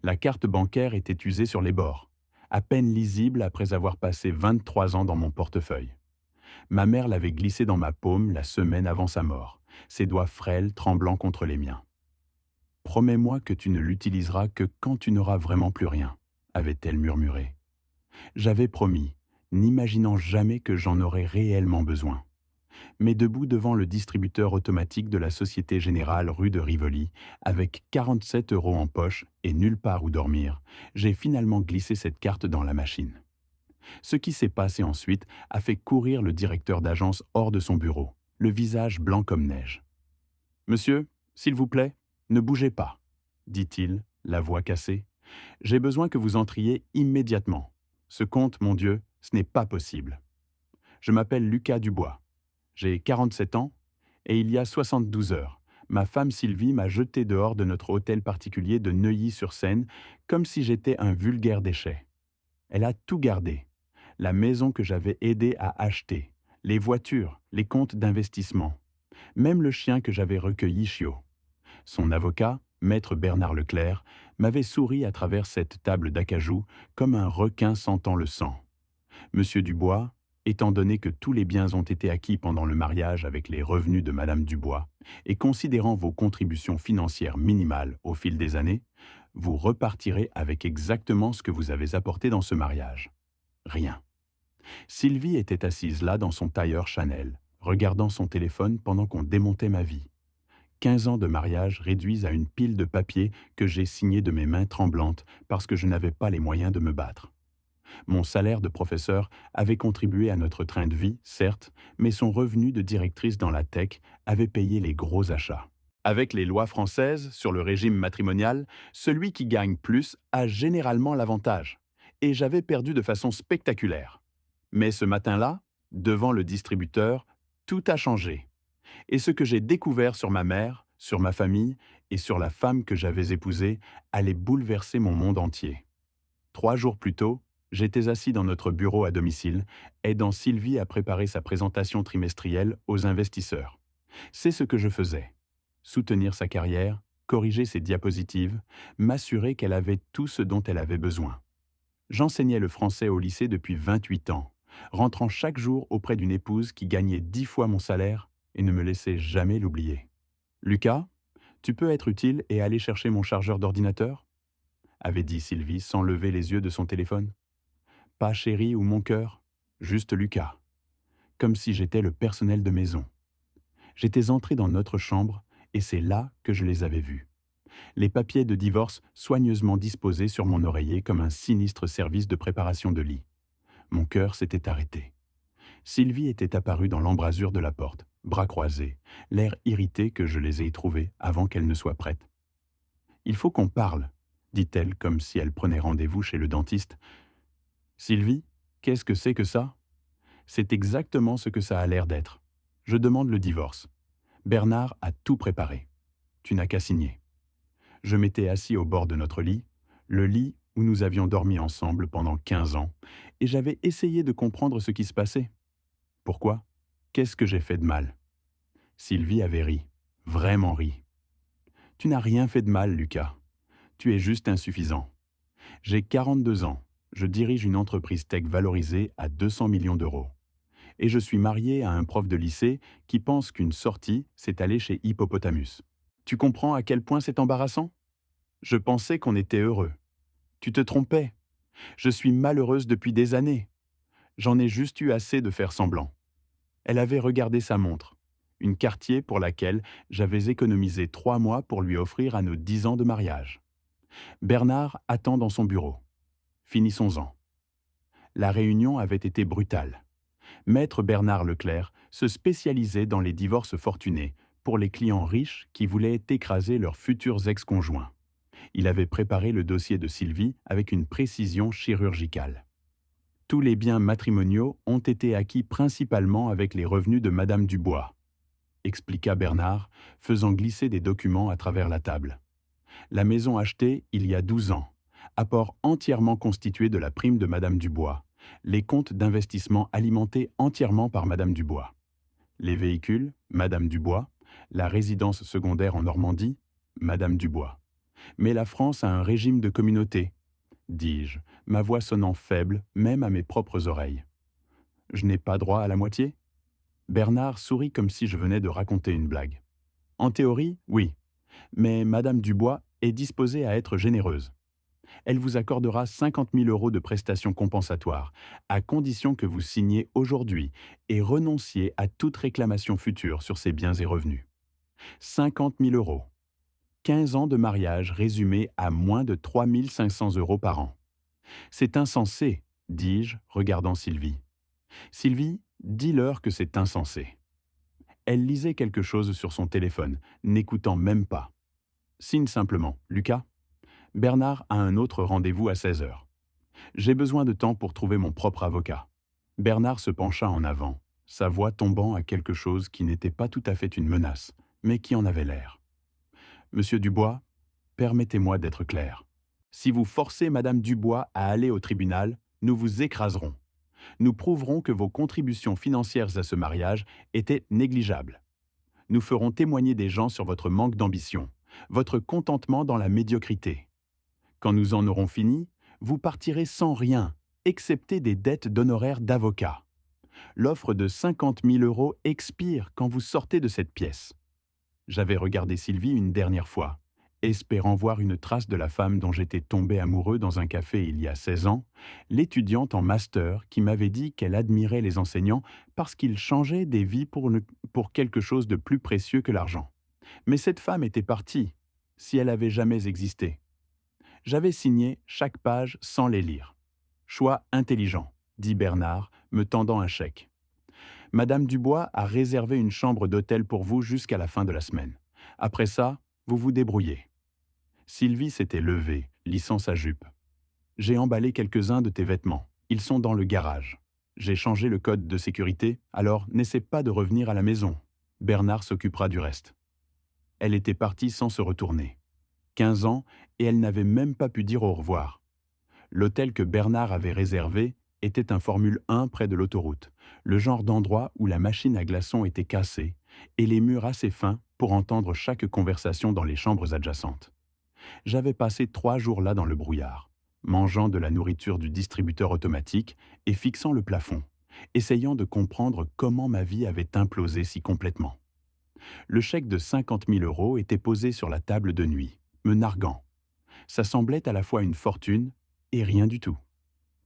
La carte bancaire était usée sur les bords, à peine lisible après avoir passé 23 ans dans mon portefeuille. Ma mère l'avait glissée dans ma paume la semaine avant sa mort, ses doigts frêles tremblant contre les miens. Promets-moi que tu ne l'utiliseras que quand tu n'auras vraiment plus rien, avait-elle murmuré. J'avais promis, n'imaginant jamais que j'en aurais réellement besoin. Mais debout devant le distributeur automatique de la Société Générale rue de Rivoli, avec 47 euros en poche et nulle part où dormir, j'ai finalement glissé cette carte dans la machine. Ce qui s'est passé ensuite a fait courir le directeur d'agence hors de son bureau, le visage blanc comme neige. Monsieur, s'il vous plaît, ne bougez pas, dit-il, la voix cassée. J'ai besoin que vous entriez immédiatement. Ce compte, mon Dieu, ce n'est pas possible. Je m'appelle Lucas Dubois. J'ai 47 ans et il y a 72 heures, ma femme Sylvie m'a jeté dehors de notre hôtel particulier de Neuilly-sur-Seine comme si j'étais un vulgaire déchet. Elle a tout gardé. La maison que j'avais aidé à acheter, les voitures, les comptes d'investissement, même le chien que j'avais recueilli Chio. Son avocat, maître Bernard Leclerc, m'avait souri à travers cette table d'acajou comme un requin sentant le sang. Monsieur Dubois, étant donné que tous les biens ont été acquis pendant le mariage avec les revenus de Madame Dubois, et considérant vos contributions financières minimales au fil des années, vous repartirez avec exactement ce que vous avez apporté dans ce mariage. Rien. Sylvie était assise là dans son tailleur Chanel, regardant son téléphone pendant qu'on démontait ma vie. 15 ans de mariage réduits à une pile de papier que j'ai signé de mes mains tremblantes parce que je n'avais pas les moyens de me battre. Mon salaire de professeur avait contribué à notre train de vie, certes, mais son revenu de directrice dans la tech avait payé les gros achats. Avec les lois françaises sur le régime matrimonial, celui qui gagne plus a généralement l'avantage. Et j'avais perdu de façon spectaculaire. Mais ce matin-là, devant le distributeur, tout a changé. Et ce que j'ai découvert sur ma mère, sur ma famille et sur la femme que j'avais épousée allait bouleverser mon monde entier. 3 jours plus tôt, j'étais assis dans notre bureau à domicile, aidant Sylvie à préparer sa présentation trimestrielle aux investisseurs. C'est ce que je faisais. Soutenir sa carrière, corriger ses diapositives, m'assurer qu'elle avait tout ce dont elle avait besoin. J'enseignais le français au lycée depuis 28 ans, rentrant chaque jour auprès d'une épouse qui gagnait 10 fois mon salaire et ne me laissait jamais l'oublier. Lucas, tu peux être utile et aller chercher mon chargeur d'ordinateur avait dit Sylvie sans lever les yeux de son téléphone. Pas chéri ou mon cœur, juste Lucas. Comme si j'étais le personnel de maison. J'étais entré dans notre chambre et c'est là que je les avais vus. Les papiers de divorce soigneusement disposés sur mon oreiller comme un sinistre service de préparation de lit. Mon cœur s'était arrêté. Sylvie était apparue dans l'embrasure de la porte, bras croisés, l'air irrité que je les ai trouvés avant qu'elle ne soit prête. « Il faut qu'on parle », dit-elle comme si elle prenait rendez-vous chez le dentiste. « Sylvie, qu'est-ce que c'est que ça ?»« C'est exactement ce que ça a l'air d'être. Je demande le divorce. Bernard a tout préparé. Tu n'as qu'à signer. » Je m'étais assis au bord de notre lit, le lit où nous avions dormi ensemble pendant 15 ans, et j'avais essayé de comprendre ce qui se passait. Pourquoi? Qu'est-ce que j'ai fait de mal? Sylvie avait ri, vraiment ri. « Tu n'as rien fait de mal, Lucas. Tu es juste insuffisant. J'ai 42 ans, je dirige une entreprise tech valorisée à 200 millions d'euros. Et je suis marié à un prof de lycée qui pense qu'une sortie, c'est aller chez Hippopotamus. Tu comprends à quel point c'est embarrassant? Je pensais qu'on était heureux. Tu te trompais. Je suis malheureuse depuis des années. J'en ai juste eu assez de faire semblant. » Elle avait regardé sa montre, une Cartier pour laquelle j'avais économisé 3 mois pour lui offrir à nos 10 ans de mariage. Bernard attend dans son bureau. Finissons-en. La réunion avait été brutale. Maître Bernard Leclerc se spécialisait dans les divorces fortunés pour les clients riches qui voulaient écraser leurs futurs ex-conjoints. Il avait préparé le dossier de Sylvie avec une précision chirurgicale. Tous les biens matrimoniaux ont été acquis principalement avec les revenus de Madame Dubois, expliqua Bernard, faisant glisser des documents à travers la table. La maison achetée il y a 12 ans, apport entièrement constitué de la prime de Madame Dubois, les comptes d'investissement alimentés entièrement par Madame Dubois. Les véhicules, Madame Dubois, la résidence secondaire en Normandie, Madame Dubois. Mais la France a un régime de communauté, dis-je, ma voix sonnant faible, même à mes propres oreilles. Je n'ai pas droit à la moitié? Bernard sourit comme si je venais de raconter une blague. En théorie, oui, mais Madame Dubois est disposée à être généreuse. Elle vous accordera 50 000 euros de prestations compensatoires, à condition que vous signiez aujourd'hui et renonciez à toute réclamation future sur ses biens et revenus. 50 000 euros. 15 ans de mariage résumés à moins de 3 500 euros par an. C'est insensé, dis-je, regardant Sylvie. Sylvie, dis-leur que c'est insensé. Elle lisait quelque chose sur son téléphone, n'écoutant même pas. Signe simplement, Lucas. Bernard a un autre rendez-vous à 16 heures. J'ai besoin de temps pour trouver mon propre avocat. Bernard se pencha en avant, sa voix tombant à quelque chose qui n'était pas tout à fait une menace, mais qui en avait l'air. Monsieur Dubois, permettez-moi d'être clair. Si vous forcez Madame Dubois à aller au tribunal, nous vous écraserons. Nous prouverons que vos contributions financières à ce mariage étaient négligeables. Nous ferons témoigner des gens sur votre manque d'ambition, votre contentement dans la médiocrité. Quand nous en aurons fini, vous partirez sans rien, excepté des dettes d'honoraires d'avocat. L'offre de 50 000 euros expire quand vous sortez de cette pièce. J'avais regardé Sylvie une dernière fois, espérant voir une trace de la femme dont j'étais tombé amoureux dans un café il y a 16 ans, l'étudiante en master qui m'avait dit qu'elle admirait les enseignants parce qu'ils changeaient des vies pour quelque chose de plus précieux que l'argent. Mais cette femme était partie, si elle avait jamais existé. J'avais signé chaque page sans les lire. Choix intelligent, dit Bernard, me tendant un chèque. Madame Dubois a réservé une chambre d'hôtel pour vous jusqu'à la fin de la semaine. Après ça, vous vous débrouillez. Sylvie s'était levée, lissant sa jupe. J'ai emballé quelques-uns de tes vêtements. Ils sont dans le garage. J'ai changé le code de sécurité, alors n'essaie pas de revenir à la maison. Bernard s'occupera du reste. Elle était partie sans se retourner. 15 ans, et elle n'avait même pas pu dire au revoir. L'hôtel que Bernard avait réservé était un Formule 1 près de l'autoroute, le genre d'endroit où la machine à glaçons était cassée et les murs assez fins pour entendre chaque conversation dans les chambres adjacentes. J'avais passé 3 jours là dans le brouillard, mangeant de la nourriture du distributeur automatique et fixant le plafond, essayant de comprendre comment ma vie avait implosé si complètement. Le chèque de 50 000 euros était posé sur la table de nuit, me narguant. Ça semblait à la fois une fortune et rien du tout.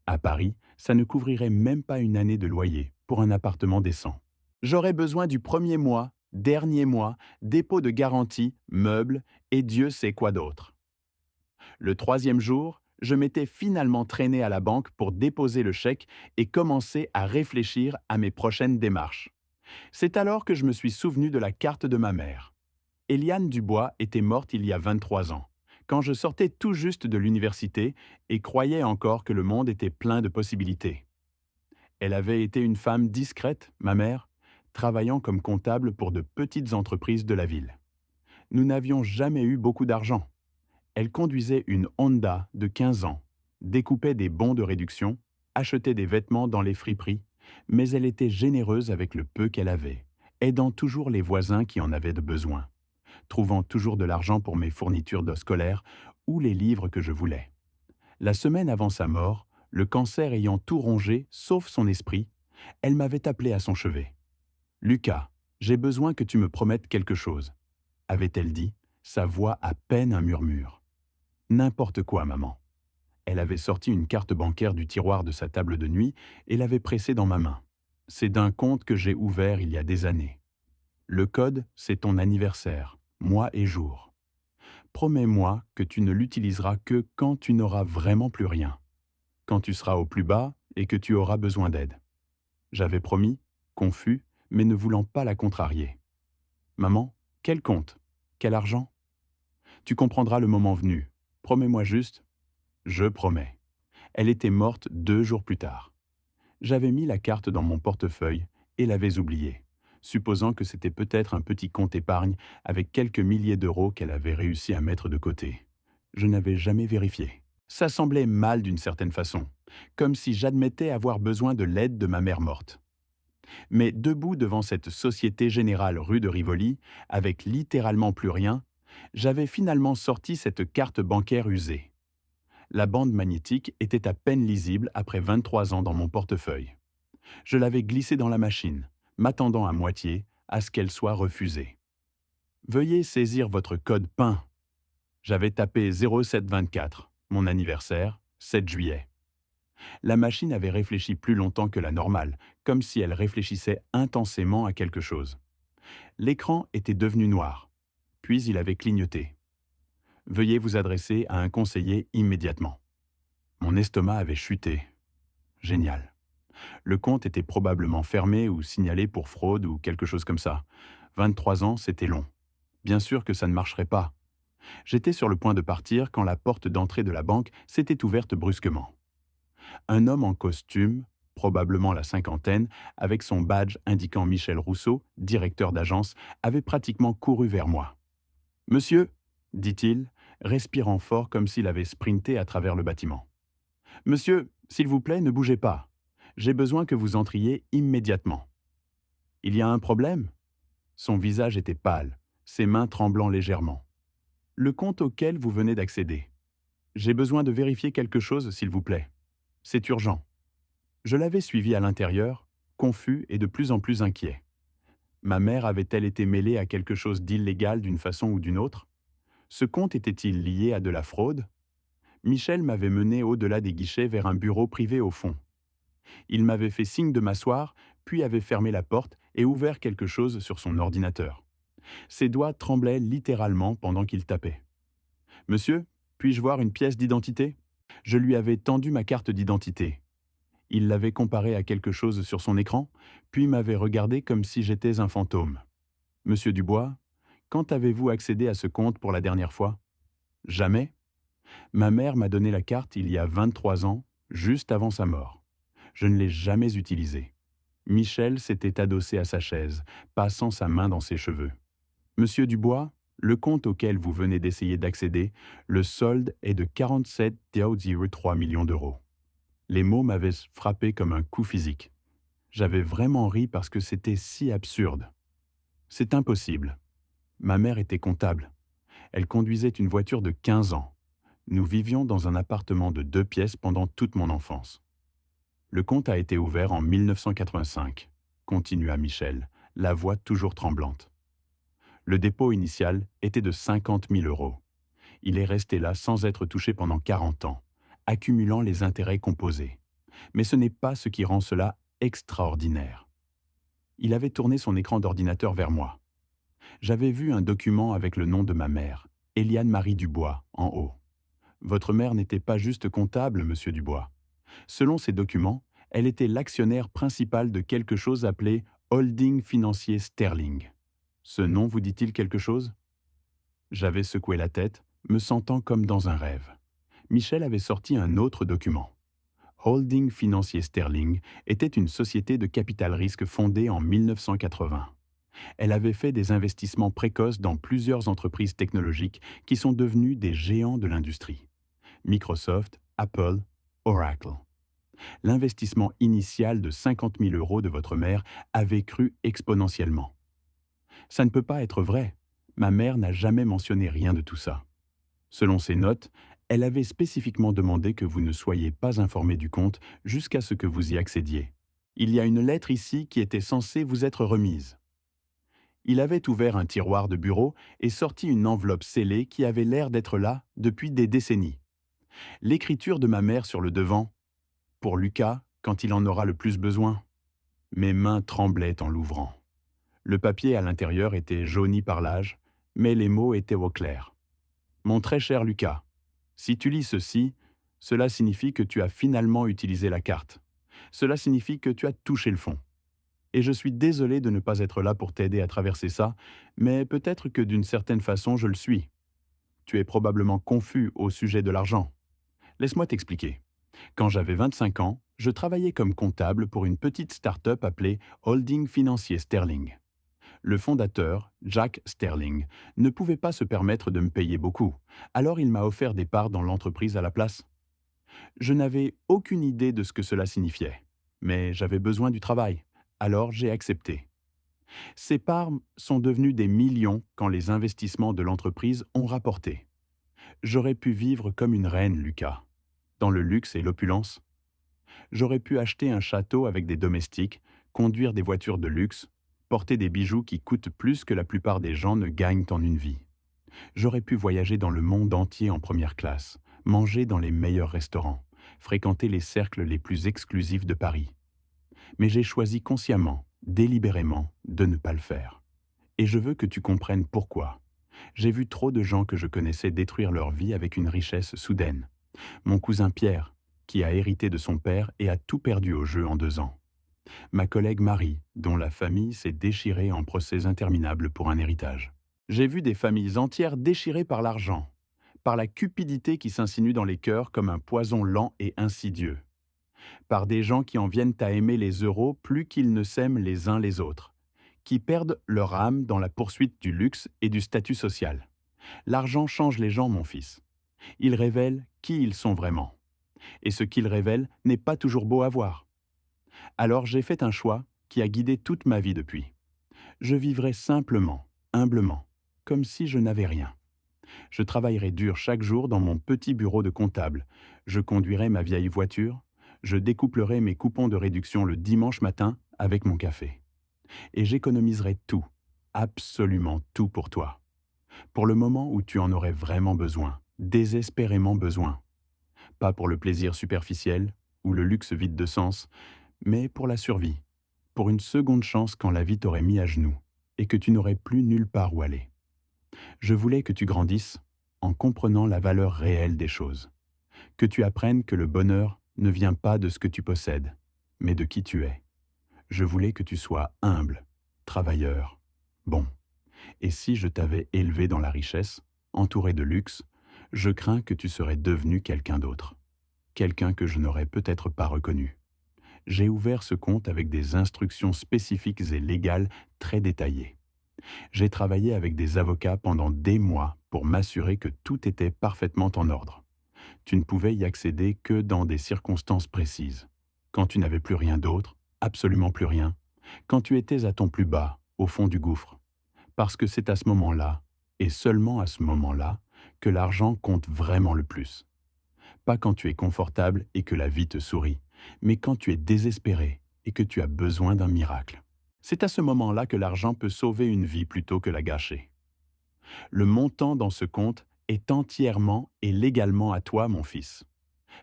À Paris, ça ne couvrirait même pas une année de loyer pour un appartement décent. J'aurais besoin du premier mois, dernier mois, dépôt de garantie, meubles et Dieu sait quoi d'autre. Le 3e jour, je m'étais finalement traîné à la banque pour déposer le chèque et commencer à réfléchir à mes prochaines démarches. C'est alors que je me suis souvenu de la carte de ma mère. Éliane Dubois était morte il y a 23 ans, quand je sortais tout juste de l'université et croyais encore que le monde était plein de possibilités. Elle avait été une femme discrète, ma mère, travaillant comme comptable pour de petites entreprises de la ville. Nous n'avions jamais eu beaucoup d'argent. Elle conduisait une Honda de 15 ans, découpait des bons de réduction, achetait des vêtements dans les friperies, mais elle était généreuse avec le peu qu'elle avait, aidant toujours les voisins qui en avaient de besoin, trouvant toujours de l'argent pour mes fournitures scolaires ou les livres que je voulais. La semaine avant sa mort, le cancer ayant tout rongé, sauf son esprit, elle m'avait appelé à son chevet. « Lucas, j'ai besoin que tu me promettes quelque chose », avait-elle dit, sa voix à peine un murmure. « N'importe quoi, maman. » Elle avait sorti une carte bancaire du tiroir de sa table de nuit et l'avait pressée dans ma main. C'est d'un compte que j'ai ouvert il y a des années. Le code, c'est ton anniversaire, mois et jour. Promets-moi que tu ne l'utiliseras que quand tu n'auras vraiment plus rien, quand tu seras au plus bas et que tu auras besoin d'aide. J'avais promis, confus, mais ne voulant pas la contrarier. Maman, quel compte? Quel argent? Tu comprendras le moment venu. Promets-moi juste. Je promets. Elle était morte 2 jours plus tard. J'avais mis la carte dans mon portefeuille et l'avais oubliée, supposant que c'était peut-être un petit compte épargne avec quelques milliers d'euros qu'elle avait réussi à mettre de côté. Je n'avais jamais vérifié. Ça semblait mal d'une certaine façon, comme si j'admettais avoir besoin de l'aide de ma mère morte. Mais debout devant cette Société Générale rue de Rivoli, avec littéralement plus rien, J'avais finalement sorti cette carte bancaire usée. La bande magnétique était à peine lisible après 23 ans dans mon portefeuille. Je l'avais glissée dans la machine, m'attendant à moitié à ce qu'elle soit refusée. Veuillez saisir votre code PIN. J'avais tapé 0724, mon anniversaire, 7 juillet. La machine avait réfléchi plus longtemps que la normale, comme si elle réfléchissait intensément à quelque chose. L'écran était devenu noir, puis il avait clignoté. Veuillez vous adresser à un conseiller immédiatement. Mon estomac avait chuté. Génial. Le compte était probablement fermé ou signalé pour fraude ou quelque chose comme ça. 23 ans, c'était long. Bien sûr que ça ne marcherait pas. J'étais sur le point de partir quand la porte d'entrée de la banque s'était ouverte brusquement. Un homme en costume, probablement la cinquantaine, avec son badge indiquant Michel Rousseau, directeur d'agence, avait pratiquement couru vers moi. « Monsieur » dit-il, respirant fort comme s'il avait sprinté à travers le bâtiment. « Monsieur, s'il vous plaît, ne bougez pas. J'ai besoin que vous entriez immédiatement. » « Il y a un problème ?» Son visage était pâle, ses mains tremblant légèrement. « Le compte auquel vous venez d'accéder. J'ai besoin de vérifier quelque chose, s'il vous plaît. C'est urgent. » Je l'avais suivi à l'intérieur, confus et de plus en plus inquiet. Ma mère avait-elle été mêlée à quelque chose d'illégal d'une façon ou d'une autre? Ce compte était-il lié à de la fraude? Michel m'avait mené au-delà des guichets vers un bureau privé au fond. Il m'avait fait signe de m'asseoir, puis avait fermé la porte et ouvert quelque chose sur son ordinateur. Ses doigts tremblaient littéralement pendant qu'il tapait. « Monsieur, puis-je voir une pièce d'identité ?» Je lui avais tendu ma carte d'identité. Il l'avait comparée à quelque chose sur son écran, puis m'avait regardé comme si j'étais un fantôme. « Monsieur Dubois, quand avez-vous accédé à ce compte pour la dernière fois ?»« Jamais. Ma mère m'a donné la carte il y a 23 ans, juste avant sa mort. Je ne l'ai jamais utilisée. » Michel s'était adossé à sa chaise, passant sa main dans ses cheveux. « Monsieur Dubois, le compte auquel vous venez d'essayer d'accéder, le solde est de 47,03 millions d'euros. » Les mots m'avaient frappé comme un coup physique. J'avais vraiment ri parce que c'était si absurde. C'est impossible. Ma mère était comptable. Elle conduisait une voiture de 15 ans. Nous vivions dans un appartement de 2 pièces pendant toute mon enfance. Le compte a été ouvert en 1985, continua Michel, la voix toujours tremblante. Le dépôt initial était de 50 000 euros. Il est resté là sans être touché pendant 40 ans, accumulant les intérêts composés. Mais ce n'est pas ce qui rend cela extraordinaire. Il avait tourné son écran d'ordinateur vers moi. J'avais vu un document avec le nom de ma mère, Éliane Marie Dubois, en haut. Votre mère n'était pas juste comptable, monsieur Dubois. Selon ces documents, elle était l'actionnaire principal de quelque chose appelé Holding Financier Sterling. Ce nom vous dit-il quelque chose? J'avais secoué la tête, me sentant comme dans un rêve. Michel avait sorti un autre document. Holding Financier Sterling était une société de capital risque fondée en 1980. Elle avait fait des investissements précoces dans plusieurs entreprises technologiques qui sont devenues des géants de l'industrie. Microsoft, Apple, Oracle. L'investissement initial de 50 000 euros de votre mère avait cru exponentiellement. Ça ne peut pas être vrai. Ma mère n'a jamais mentionné rien de tout ça. Selon ses notes, elle avait spécifiquement demandé que vous ne soyez pas informé du compte jusqu'à ce que vous y accédiez. Il y a une lettre ici qui était censée vous être remise. Il avait ouvert un tiroir de bureau et sorti une enveloppe scellée qui avait l'air d'être là depuis des décennies. L'écriture de ma mère sur le devant, « Pour Lucas, quand il en aura le plus besoin ». Mes mains tremblaient en l'ouvrant. Le papier à l'intérieur était jauni par l'âge, mais les mots étaient au clair. « Mon très cher Lucas, si tu lis ceci, cela signifie que tu as finalement utilisé la carte. Cela signifie que tu as touché le fond. Et je suis désolé de ne pas être là pour t'aider à traverser ça, mais peut-être que d'une certaine façon je le suis. Tu es probablement confus au sujet de l'argent. Laisse-moi t'expliquer. Quand j'avais 25 ans, je travaillais comme comptable pour une petite start-up appelée Holding Financier Sterling. Le fondateur, Jack Sterling, ne pouvait pas se permettre de me payer beaucoup, alors il m'a offert des parts dans l'entreprise à la place. Je n'avais aucune idée de ce que cela signifiait, mais j'avais besoin du travail, alors j'ai accepté. Ces parts sont devenues des millions quand les investissements de l'entreprise ont rapporté. J'aurais pu vivre comme une reine, Lucas, dans le luxe et l'opulence. J'aurais pu acheter un château avec des domestiques, conduire des voitures de luxe, porter des bijoux qui coûtent plus que la plupart des gens ne gagnent en une vie. J'aurais pu voyager dans le monde entier en première classe, manger dans les meilleurs restaurants, fréquenter les cercles les plus exclusifs de Paris. Mais j'ai choisi consciemment, délibérément, de ne pas le faire. Et je veux que tu comprennes pourquoi. J'ai vu trop de gens que je connaissais détruire leur vie avec une richesse soudaine. Mon cousin Pierre, qui a hérité de son père et a tout perdu au jeu en 2 ans. Ma collègue Marie, dont la famille s'est déchirée en procès interminables pour un héritage. J'ai vu des familles entières déchirées par l'argent, par la cupidité qui s'insinue dans les cœurs comme un poison lent et insidieux, par des gens qui en viennent à aimer les euros plus qu'ils ne s'aiment les uns les autres, qui perdent leur âme dans la poursuite du luxe et du statut social. L'argent change les gens, mon fils. Il révèle qui ils sont vraiment. Et ce qu'il révèle n'est pas toujours beau à voir. Alors j'ai fait un choix qui a guidé toute ma vie depuis. Je vivrai simplement, humblement, comme si je n'avais rien. Je travaillerai dur chaque jour dans mon petit bureau de comptable. Je conduirai ma vieille voiture. Je découplerai mes coupons de réduction le dimanche matin avec mon café. Et j'économiserai tout, absolument tout pour toi. Pour le moment où tu en aurais vraiment besoin, désespérément besoin. Pas pour le plaisir superficiel ou le luxe vide de sens, mais pour la survie, pour une seconde chance quand la vie t'aurait mis à genoux et que tu n'aurais plus nulle part où aller. Je voulais que tu grandisses en comprenant la valeur réelle des choses, que tu apprennes que le bonheur ne vient pas de ce que tu possèdes, mais de qui tu es. Je voulais que tu sois humble, travailleur, bon. Et si je t'avais élevé dans la richesse, entouré de luxe, je crains que tu serais devenu quelqu'un d'autre, quelqu'un que je n'aurais peut-être pas reconnu. J'ai ouvert ce compte avec des instructions spécifiques et légales très détaillées. J'ai travaillé avec des avocats pendant des mois pour m'assurer que tout était parfaitement en ordre. Tu ne pouvais y accéder que dans des circonstances précises. Quand tu n'avais plus rien d'autre, absolument plus rien, quand tu étais à ton plus bas, au fond du gouffre. Parce que c'est à ce moment-là, et seulement à ce moment-là, que l'argent compte vraiment le plus. Pas quand tu es confortable et que la vie te sourit, mais quand tu es désespéré et que tu as besoin d'un miracle. C'est à ce moment-là que l'argent peut sauver une vie plutôt que la gâcher. Le montant dans ce compte est entièrement et légalement à toi, mon fils.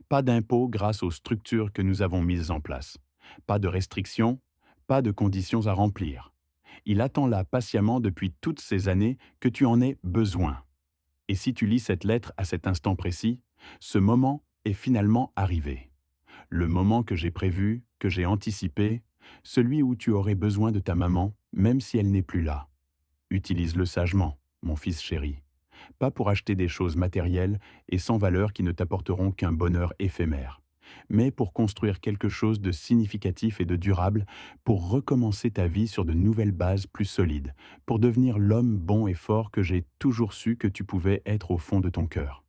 Pas d'impôts grâce aux structures que nous avons mises en place. Pas de restrictions, pas de conditions à remplir. Il attend là patiemment depuis toutes ces années que tu en aies besoin. Et si tu lis cette lettre à cet instant précis, ce moment est finalement arrivé. Le moment que j'ai prévu, que j'ai anticipé, celui où tu aurais besoin de ta maman, même si elle n'est plus là. Utilise-le sagement, mon fils chéri. Pas pour acheter des choses matérielles et sans valeur qui ne t'apporteront qu'un bonheur éphémère, mais pour construire quelque chose de significatif et de durable, pour recommencer ta vie sur de nouvelles bases plus solides, pour devenir l'homme bon et fort que j'ai toujours su que tu pouvais être au fond de ton cœur.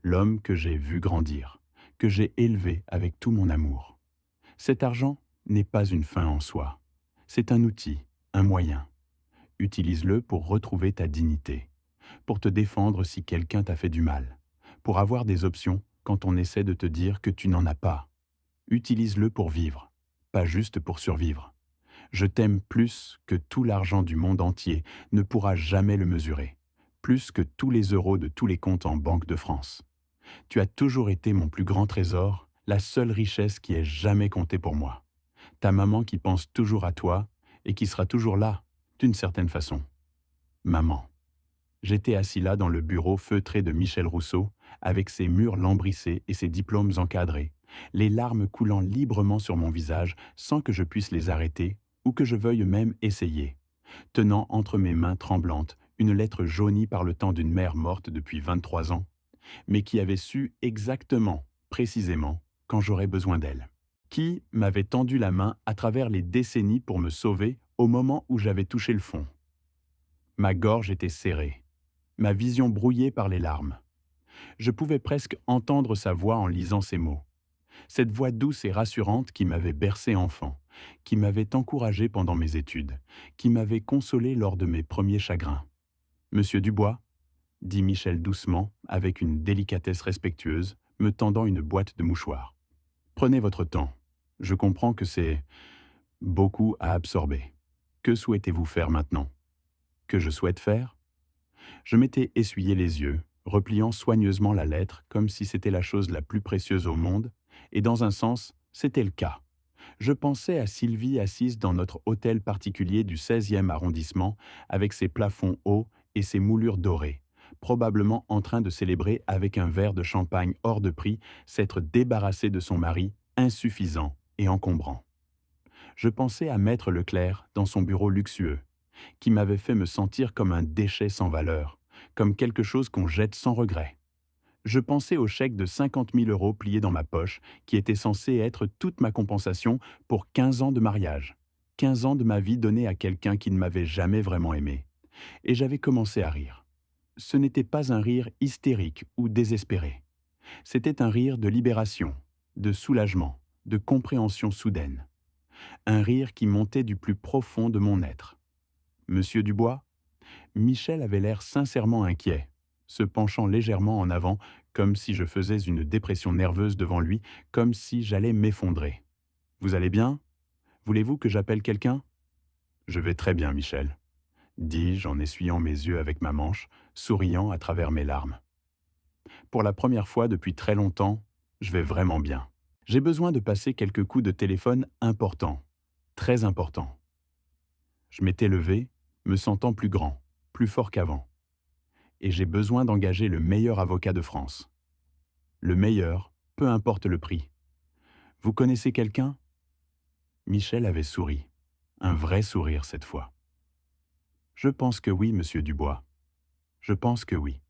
L'homme que j'ai vu grandir, que j'ai élevé avec tout mon amour. Cet argent n'est pas une fin en soi. C'est un outil, un moyen. Utilise-le pour retrouver ta dignité, pour te défendre si quelqu'un t'a fait du mal, pour avoir des options quand on essaie de te dire que tu n'en as pas. Utilise-le pour vivre, pas juste pour survivre. Je t'aime plus que tout l'argent du monde entier ne pourra jamais le mesurer, plus que tous les euros de tous les comptes en Banque de France. Tu as toujours été mon plus grand trésor, la seule richesse qui ait jamais compté pour moi. Ta maman qui pense toujours à toi et qui sera toujours là, d'une certaine façon. Maman. J'étais assis là dans le bureau feutré de Michel Rousseau, avec ses murs lambrissés et ses diplômes encadrés, les larmes coulant librement sur mon visage sans que je puisse les arrêter ou que je veuille même essayer, tenant entre mes mains tremblantes une lettre jaunie par le temps d'une mère morte depuis 23 ans, mais qui avait su exactement, précisément, quand j'aurais besoin d'elle. Qui m'avait tendu la main à travers les décennies pour me sauver au moment où j'avais touché le fond. Ma gorge était serrée, ma vision brouillée par les larmes. Je pouvais presque entendre sa voix en lisant ces mots. Cette voix douce et rassurante qui m'avait bercé enfant, qui m'avait encouragé pendant mes études, qui m'avait consolé lors de mes premiers chagrins. Monsieur Dubois, dit Michel doucement, avec une délicatesse respectueuse, me tendant une boîte de mouchoirs. Prenez votre temps. Je comprends que c'est beaucoup à absorber. Que souhaitez-vous faire maintenant? Que je souhaite faire? Je m'étais essuyé les yeux, repliant soigneusement la lettre comme si c'était la chose la plus précieuse au monde, et dans un sens, c'était le cas. Je pensais à Sylvie assise dans notre hôtel particulier du 16e arrondissement, avec ses plafonds hauts et ses moulures dorées, probablement en train de célébrer avec un verre de champagne hors de prix s'être débarrassée de son mari insuffisant et encombrant. Je pensais à Maître Leclerc dans son bureau luxueux, qui m'avait fait me sentir comme un déchet sans valeur, comme quelque chose qu'on jette sans regret. Je pensais au chèque de 50 000 € plié dans ma poche, qui était censé être toute ma compensation pour 15 ans de mariage. 15 ans de ma vie donnée à quelqu'un qui ne m'avait jamais vraiment aimé. Et j'avais commencé à rire. Ce n'était pas un rire hystérique ou désespéré. C'était un rire de libération, de soulagement, de compréhension soudaine. Un rire qui montait du plus profond de mon être. Monsieur Dubois? Michel avait l'air sincèrement inquiet, se penchant légèrement en avant, comme si je faisais une dépression nerveuse devant lui, comme si j'allais m'effondrer. Vous allez bien? Voulez-vous que j'appelle quelqu'un? Je vais très bien, Michel, dis-je en essuyant mes yeux avec ma manche, souriant à travers mes larmes. Pour la première fois depuis très longtemps, je vais vraiment bien. J'ai besoin de passer quelques coups de téléphone importants, très importants. Je m'étais levé, me sentant plus grand, plus fort qu'avant. Et j'ai besoin d'engager le meilleur avocat de France. Le meilleur, peu importe le prix. Vous connaissez quelqu'un? Michel avait souri. Un vrai sourire cette fois. Je pense que oui, monsieur Dubois. Je pense que oui.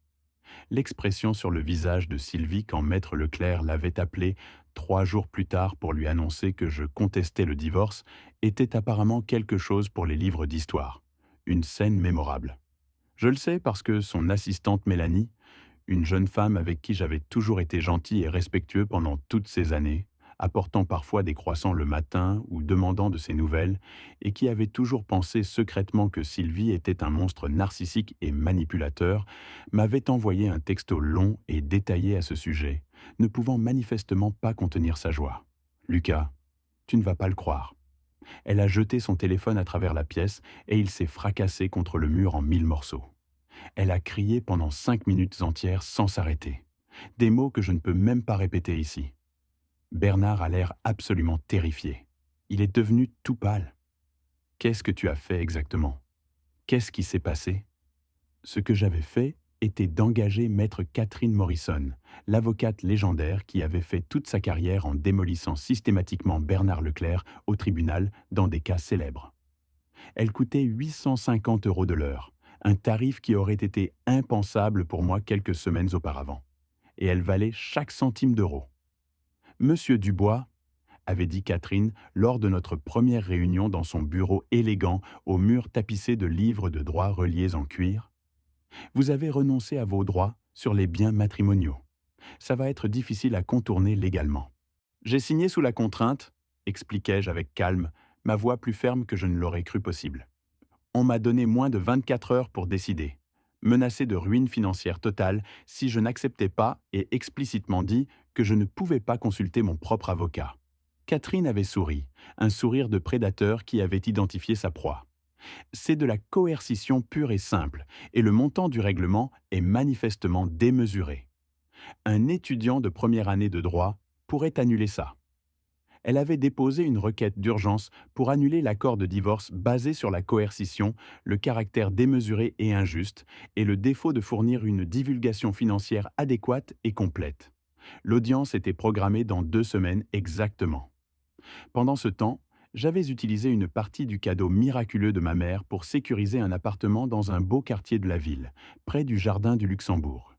L'expression sur le visage de Sylvie quand Maître Leclerc l'avait appelé 3 jours plus tard pour lui annoncer que je contestais le divorce était apparemment quelque chose pour les livres d'histoire. Une scène mémorable. Je le sais parce que son assistante Mélanie, une jeune femme avec qui j'avais toujours été gentil et respectueux pendant toutes ces années, apportant parfois des croissants le matin ou demandant de ses nouvelles, et qui avait toujours pensé secrètement que Sylvie était un monstre narcissique et manipulateur, m'avait envoyé un texto long et détaillé à ce sujet, ne pouvant manifestement pas contenir sa joie. Lucas, tu ne vas pas le croire. Elle a jeté son téléphone à travers la pièce et il s'est fracassé contre le mur en 1000 morceaux. Elle a crié pendant 5 minutes entières sans s'arrêter. Des mots que je ne peux même pas répéter ici. Bernard a l'air absolument terrifié. Il est devenu tout pâle. Qu'est-ce que tu as fait exactement? Qu'est-ce qui s'est passé? Ce que j'avais fait était d'engager maître Catherine Morrison, l'avocate légendaire qui avait fait toute sa carrière en démolissant systématiquement Bernard Leclerc au tribunal dans des cas célèbres. Elle coûtait 850 € de l'heure, un tarif qui aurait été impensable pour moi quelques semaines auparavant. Et elle valait chaque centime d'euro. Monsieur Dubois, avait dit Catherine lors de notre première réunion dans son bureau élégant aux murs tapissés de livres de droit reliés en cuir, vous avez renoncé à vos droits sur les biens matrimoniaux. Ça va être difficile à contourner légalement. J'ai signé sous la contrainte, expliquai-je avec calme, ma voix plus ferme que je ne l'aurais cru possible. On m'a donné moins de 24 heures pour décider, menacé de ruine financière totale si je n'acceptais pas et explicitement dit que je ne pouvais pas consulter mon propre avocat. Catherine avait souri, un sourire de prédateur qui avait identifié sa proie. C'est de la coercition pure et simple, et le montant du règlement est manifestement démesuré. Un étudiant de première année de droit pourrait annuler ça. Elle avait déposé une requête d'urgence pour annuler l'accord de divorce basé sur la coercition, le caractère démesuré et injuste, et le défaut de fournir une divulgation financière adéquate et complète. L'audience était programmée dans 2 semaines exactement. Pendant ce temps, j'avais utilisé une partie du cadeau miraculeux de ma mère pour sécuriser un appartement dans un beau quartier de la ville, près du jardin du Luxembourg.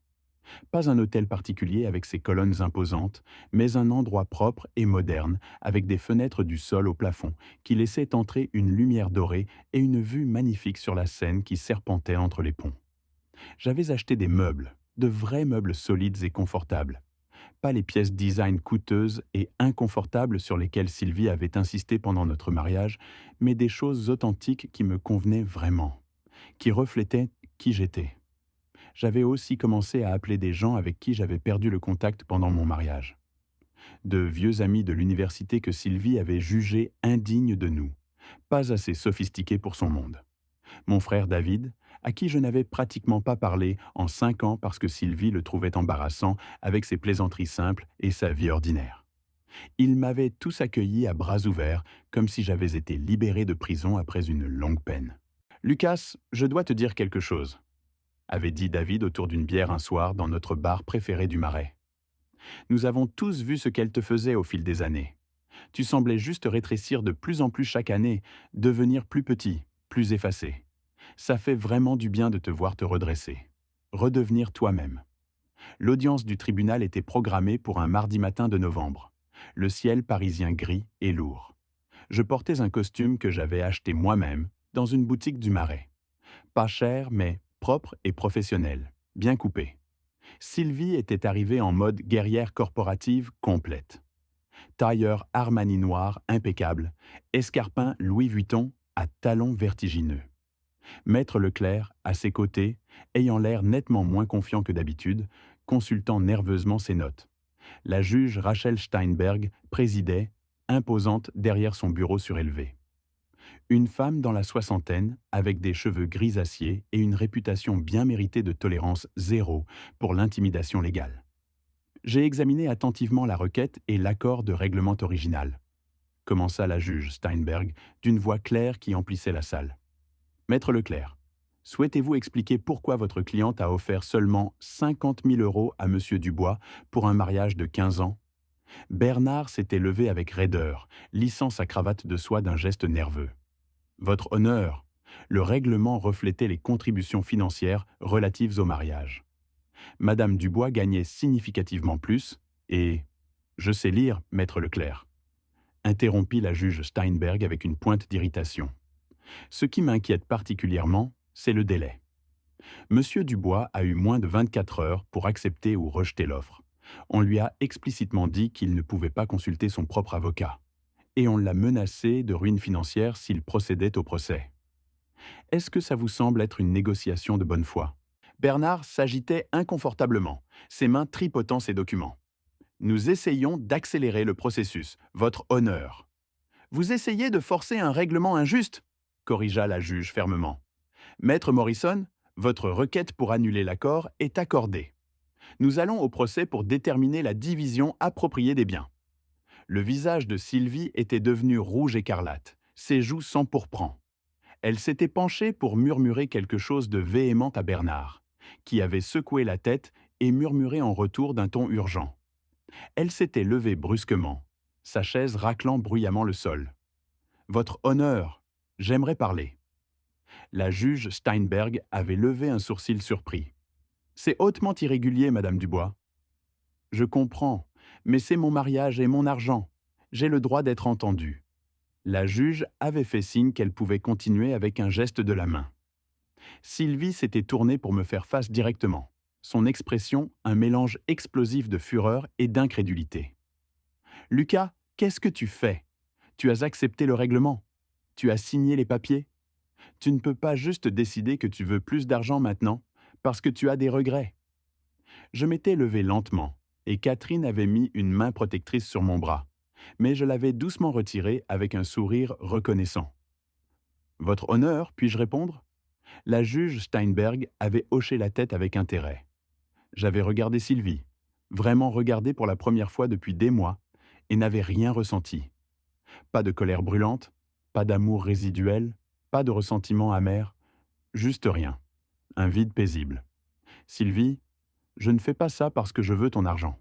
Pas un hôtel particulier avec ses colonnes imposantes, mais un endroit propre et moderne, avec des fenêtres du sol au plafond, qui laissaient entrer une lumière dorée et une vue magnifique sur la Seine qui serpentait entre les ponts. J'avais acheté des meubles, de vrais meubles solides et confortables. Pas les pièces design coûteuses et inconfortables sur lesquelles Sylvie avait insisté pendant notre mariage, mais des choses authentiques qui me convenaient vraiment, qui reflétaient qui j'étais. J'avais aussi commencé à appeler des gens avec qui j'avais perdu le contact pendant mon mariage. De vieux amis de l'université que Sylvie avait jugés indignes de nous, pas assez sophistiqués pour son monde. Mon frère David, à qui je n'avais pratiquement pas parlé en 5 ans parce que Sylvie le trouvait embarrassant avec ses plaisanteries simples et sa vie ordinaire. Ils m'avaient tous accueilli à bras ouverts, comme si j'avais été libéré de prison après une longue peine. Lucas, je dois te dire quelque chose, avait dit David autour d'une bière un soir dans notre bar préféré du Marais. Nous avons tous vu ce qu'elle te faisait au fil des années. Tu semblais juste rétrécir de plus en plus chaque année, devenir plus petit, plus effacé. Ça fait vraiment du bien de te voir te redresser. Redevenir toi-même. L'audience du tribunal était programmée pour un mardi matin de novembre. Le ciel parisien gris et lourd. Je portais un costume que j'avais acheté moi-même dans une boutique du Marais. Pas cher, mais propre et professionnel, bien coupé. Sylvie était arrivée en mode guerrière corporative complète. Tailleur Armani noir impeccable, escarpin Louis Vuitton à talons vertigineux. Maître Leclerc, à ses côtés, ayant l'air nettement moins confiant que d'habitude, consultant nerveusement ses notes. La juge Rachel Steinberg présidait, imposante derrière son bureau surélevé. Une femme dans la soixantaine, avec des cheveux grisaciers et une réputation bien méritée de tolérance zéro pour l'intimidation légale. J'ai examiné attentivement la requête et l'accord de règlement original, commença la juge Steinberg d'une voix claire qui emplissait la salle. Maître Leclerc, souhaitez-vous expliquer pourquoi votre cliente a offert seulement 50 000 € à Monsieur Dubois pour un mariage de 15 ans? Bernard s'était levé avec raideur, lissant sa cravate de soie d'un geste nerveux. Votre honneur, le règlement reflétait les contributions financières relatives au mariage. Madame Dubois gagnait significativement plus et... Je sais lire, Maître Leclerc, interrompit la juge Steinberg avec une pointe d'irritation. Ce qui m'inquiète particulièrement, c'est le délai. Monsieur Dubois a eu moins de 24 heures pour accepter ou rejeter l'offre. On lui a explicitement dit qu'il ne pouvait pas consulter son propre avocat. Et on l'a menacé de ruine financière s'il procédait au procès. Est-ce que ça vous semble être une négociation de bonne foi? Bernard s'agitait inconfortablement, ses mains tripotant ses documents. Nous essayons d'accélérer le processus, votre honneur. Vous essayez de forcer un règlement injuste, corrigea la juge fermement. Maître Morrison, votre requête pour annuler l'accord est accordée. Nous allons au procès pour déterminer la division appropriée des biens. Le visage de Sylvie était devenu rouge écarlate, ses joues s'empourprant. Elle s'était penchée pour murmurer quelque chose de véhément à Bernard, qui avait secoué la tête et murmuré en retour d'un ton urgent. Elle s'était levée brusquement, sa chaise raclant bruyamment le sol. « Votre honneur, j'aimerais parler. » La juge Steinberg avait levé un sourcil surpris. « C'est hautement irrégulier, Madame Dubois. »« Je comprends, mais c'est mon mariage et mon argent. J'ai le droit d'être entendue. » La juge avait fait signe qu'elle pouvait continuer avec un geste de la main. Sylvie s'était tournée pour me faire face directement, son expression un mélange explosif de fureur et d'incrédulité. « Lucas, qu'est-ce que tu fais? Tu as accepté le règlement. Tu as signé les papiers. Tu ne peux pas juste décider que tu veux plus d'argent maintenant, parce que tu as des regrets. » Je m'étais levé lentement, et Catherine avait mis une main protectrice sur mon bras, mais je l'avais doucement retirée avec un sourire reconnaissant. « Votre honneur, puis-je répondre ?» La juge Steinberg avait hoché la tête avec intérêt. J'avais regardé Sylvie, vraiment regardé pour la première fois depuis des mois, et n'avais rien ressenti. Pas de colère brûlante, pas d'amour résiduel, pas de ressentiment amer, juste rien. Un vide paisible. « Sylvie, je ne fais pas ça parce que je veux ton argent.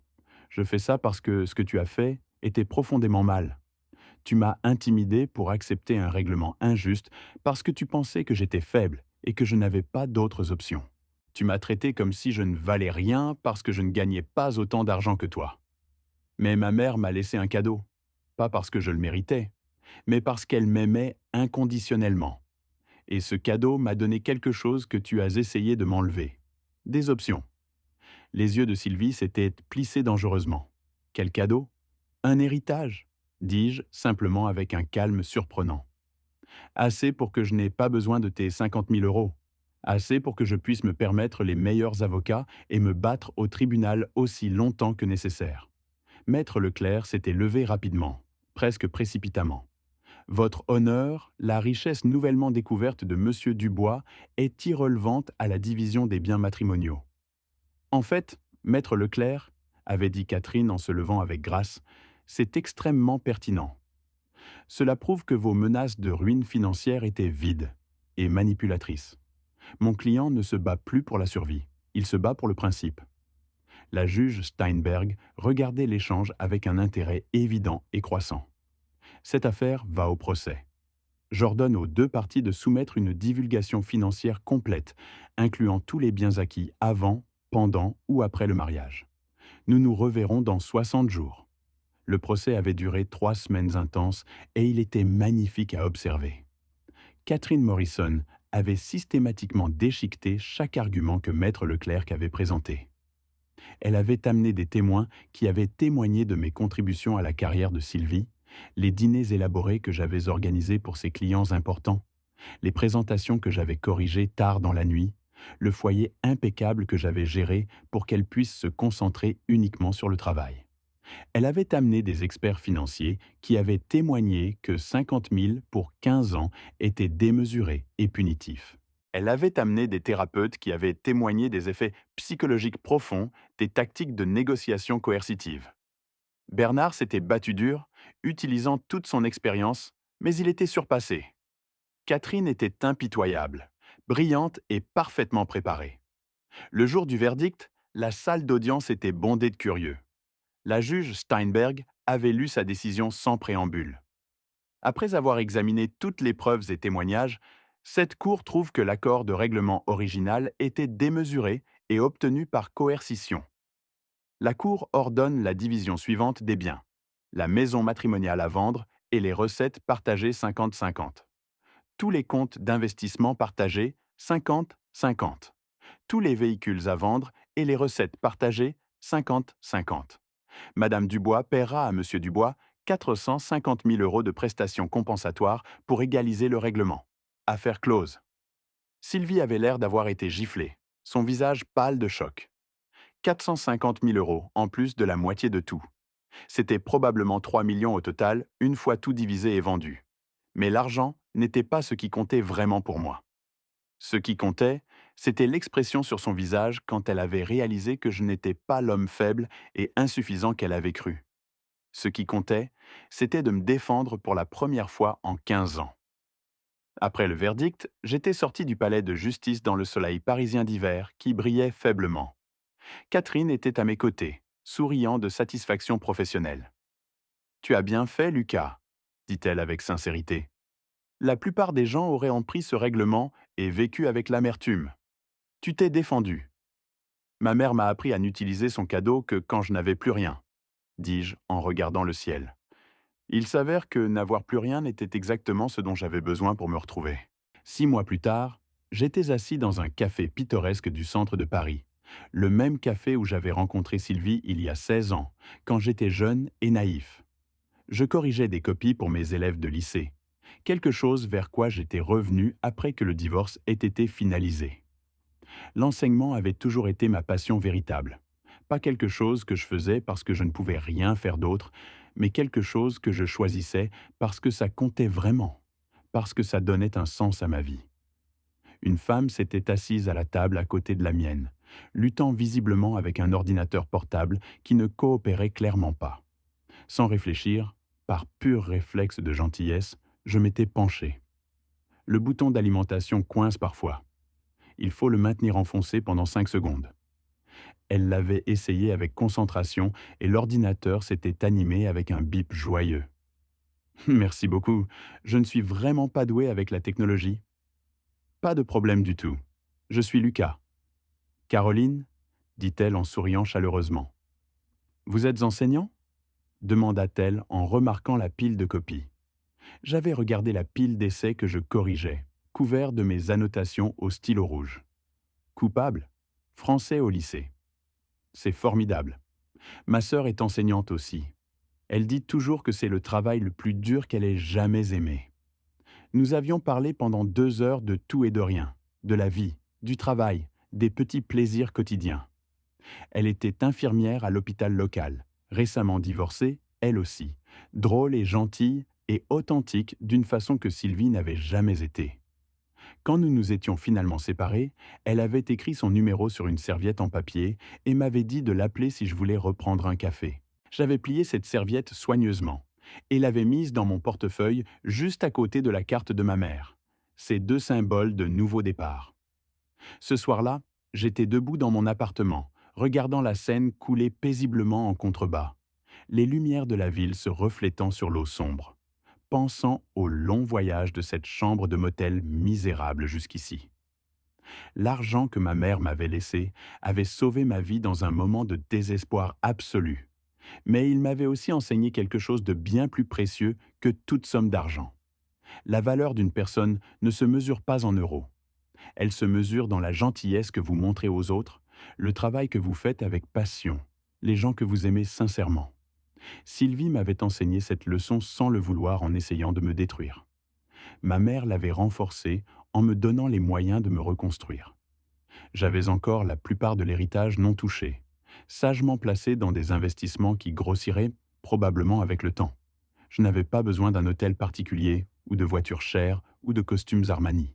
Je fais ça parce que ce que tu as fait était profondément mal. Tu m'as intimidé pour accepter un règlement injuste parce que tu pensais que j'étais faible et que je n'avais pas d'autres options. Tu m'as traité comme si je ne valais rien parce que je ne gagnais pas autant d'argent que toi. Mais ma mère m'a laissé un cadeau, pas parce que je le méritais, mais parce qu'elle m'aimait inconditionnellement. Et ce cadeau m'a donné quelque chose que tu as essayé de m'enlever. Des options. Les yeux de Sylvie s'étaient plissés dangereusement. Quel cadeau? Un héritage, dis-je simplement avec un calme surprenant. Assez pour que je n'ai pas besoin de tes 50 000 euros. Assez pour que je puisse me permettre les meilleurs avocats et me battre au tribunal aussi longtemps que nécessaire. Maître Leclerc s'était levé rapidement, presque précipitamment. Votre honneur, la richesse nouvellement découverte de Monsieur Dubois est irrelevante à la division des biens matrimoniaux. En fait, Maître Leclerc, avait dit Catherine en se levant avec grâce, c'est extrêmement pertinent. Cela prouve que vos menaces de ruine financière étaient vides et manipulatrices. Mon client ne se bat plus pour la survie, il se bat pour le principe. La juge Steinberg regardait l'échange avec un intérêt évident et croissant. Cette affaire va au procès. J'ordonne aux deux parties de soumettre une divulgation financière complète, incluant tous les biens acquis avant, pendant ou après le mariage. Nous nous reverrons dans 60 jours. Le procès avait duré 3 semaines intenses et il était magnifique à observer. Catherine Morrison avait systématiquement déchiqueté chaque argument que Maître Leclerc avait présenté. Elle avait amené des témoins qui avaient témoigné de mes contributions à la carrière de Sylvie, les dîners élaborés que j'avais organisés pour ses clients importants, les présentations que j'avais corrigées tard dans la nuit, le foyer impeccable que j'avais géré pour qu'elle puisse se concentrer uniquement sur le travail. Elle avait amené des experts financiers qui avaient témoigné que 50 000 pour 15 ans était démesuré et punitif. Elle avait amené des thérapeutes qui avaient témoigné des effets psychologiques profonds des tactiques de négociation coercitive. Bernard s'était battu dur, utilisant toute son expérience, mais il était surpassé. Catherine était impitoyable, brillante et parfaitement préparée. Le jour du verdict, la salle d'audience était bondée de curieux. La juge Steinberg avait lu sa décision sans préambule. Après avoir examiné toutes les preuves et témoignages, cette cour trouve que l'accord de règlement original était démesuré et obtenu par coercition. La cour ordonne la division suivante des biens: la maison matrimoniale à vendre et les recettes partagées 50-50. Tous les comptes d'investissement partagés 50-50. Tous les véhicules à vendre et les recettes partagées 50-50. Madame Dubois paiera à Monsieur Dubois 450 000 euros de prestations compensatoires pour égaliser le règlement. Affaire close. Sylvie avait l'air d'avoir été giflée, son visage pâle de choc. 450 000 euros, en plus de la moitié de tout. C'était probablement 3 millions au total, une fois tout divisé et vendu. Mais l'argent n'était pas ce qui comptait vraiment pour moi. Ce qui comptait, c'était l'expression sur son visage quand elle avait réalisé que je n'étais pas l'homme faible et insuffisant qu'elle avait cru. Ce qui comptait, c'était de me défendre pour la première fois en 15 ans. Après le verdict, j'étais sorti du palais de justice dans le soleil parisien d'hiver qui brillait faiblement. Catherine était à mes côtés, souriant de satisfaction professionnelle. Tu as bien fait, Lucas, dit-elle avec sincérité. La plupart des gens auraient pris ce règlement et vécu avec l'amertume. Tu t'es défendu. Ma mère m'a appris à n'utiliser son cadeau que quand je n'avais plus rien, dis-je en regardant le ciel. Il s'avère que n'avoir plus rien n'était exactement ce dont j'avais besoin pour me retrouver. 6 mois plus tard, j'étais assis dans un café pittoresque du centre de Paris, le même café où j'avais rencontré Sylvie il y a 16 ans, quand j'étais jeune et naïf. Je corrigeais des copies pour mes élèves de lycée, quelque chose vers quoi j'étais revenu après que le divorce ait été finalisé. L'enseignement avait toujours été ma passion véritable. Pas quelque chose que je faisais parce que je ne pouvais rien faire d'autre, mais quelque chose que je choisissais parce que ça comptait vraiment, parce que ça donnait un sens à ma vie. Une femme s'était assise à la table à côté de la mienne, luttant visiblement avec un ordinateur portable qui ne coopérait clairement pas. Sans réfléchir, par pur réflexe de gentillesse, je m'étais penché. Le bouton d'alimentation coince parfois. Il faut le maintenir enfoncé pendant 5 secondes. Elle l'avait essayé avec concentration et l'ordinateur s'était animé avec un bip joyeux. Merci beaucoup, je ne suis vraiment pas doué avec la technologie. Pas de problème du tout. Je suis Lucas. Caroline, dit-elle en souriant chaleureusement. Vous êtes enseignant? Demanda-t-elle en remarquant la pile de copies. J'avais regardé la pile d'essais que je corrigeais, couvert de mes annotations au stylo rouge. Coupable? Français au lycée. C'est formidable. Ma sœur est enseignante aussi. Elle dit toujours que c'est le travail le plus dur qu'elle ait jamais aimé. Nous avions parlé pendant 2 heures de tout et de rien, de la vie, du travail, des petits plaisirs quotidiens. Elle était infirmière à l'hôpital local, récemment divorcée, elle aussi, drôle et gentille et authentique d'une façon que Sylvie n'avait jamais été. Quand nous nous étions finalement séparés, elle avait écrit son numéro sur une serviette en papier et m'avait dit de l'appeler si je voulais reprendre un café. J'avais plié cette serviette soigneusement et l'avais mise dans mon portefeuille juste à côté de la carte de ma mère. Ces deux symboles de nouveau départ. Ce soir-là, j'étais debout dans mon appartement, regardant la Seine couler paisiblement en contrebas, les lumières de la ville se reflétant sur l'eau sombre, pensant au long voyage de cette chambre de motel misérable jusqu'ici. L'argent que ma mère m'avait laissé avait sauvé ma vie dans un moment de désespoir absolu, mais il m'avait aussi enseigné quelque chose de bien plus précieux que toute somme d'argent. La valeur d'une personne ne se mesure pas en euros. Elle se mesure dans la gentillesse que vous montrez aux autres, le travail que vous faites avec passion, les gens que vous aimez sincèrement. Sylvie m'avait enseigné cette leçon sans le vouloir en essayant de me détruire. Ma mère l'avait renforcée en me donnant les moyens de me reconstruire. J'avais encore la plupart de l'héritage non touché, sagement placé dans des investissements qui grossiraient probablement avec le temps. Je n'avais pas besoin d'un hôtel particulier, ou de voitures chères, ou de costumes Armani.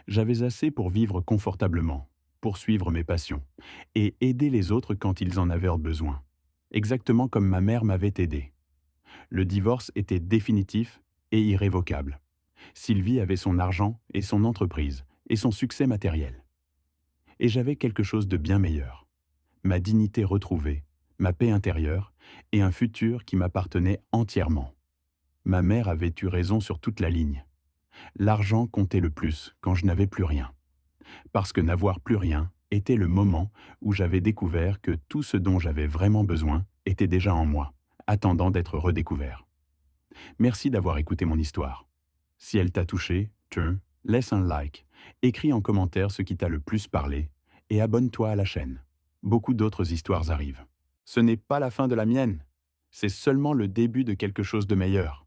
J'avais assez pour vivre confortablement, poursuivre mes passions, et aider les autres quand ils en avaient besoin, exactement comme ma mère m'avait aidé. Le divorce était définitif et irrévocable. Sylvie avait son argent et son entreprise, et son succès matériel. Et j'avais quelque chose de bien meilleur. Ma dignité retrouvée, ma paix intérieure, et un futur qui m'appartenait entièrement. Ma mère avait eu raison sur toute la ligne. L'argent comptait le plus quand je n'avais plus rien. Parce que n'avoir plus rien était le moment où j'avais découvert que tout ce dont j'avais vraiment besoin était déjà en moi, attendant d'être redécouvert. Merci d'avoir écouté mon histoire. Si elle t'a touché, laisse un like, écris en commentaire ce qui t'a le plus parlé et abonne-toi à la chaîne. Beaucoup d'autres histoires arrivent. Ce n'est pas la fin de la mienne, c'est seulement le début de quelque chose de meilleur.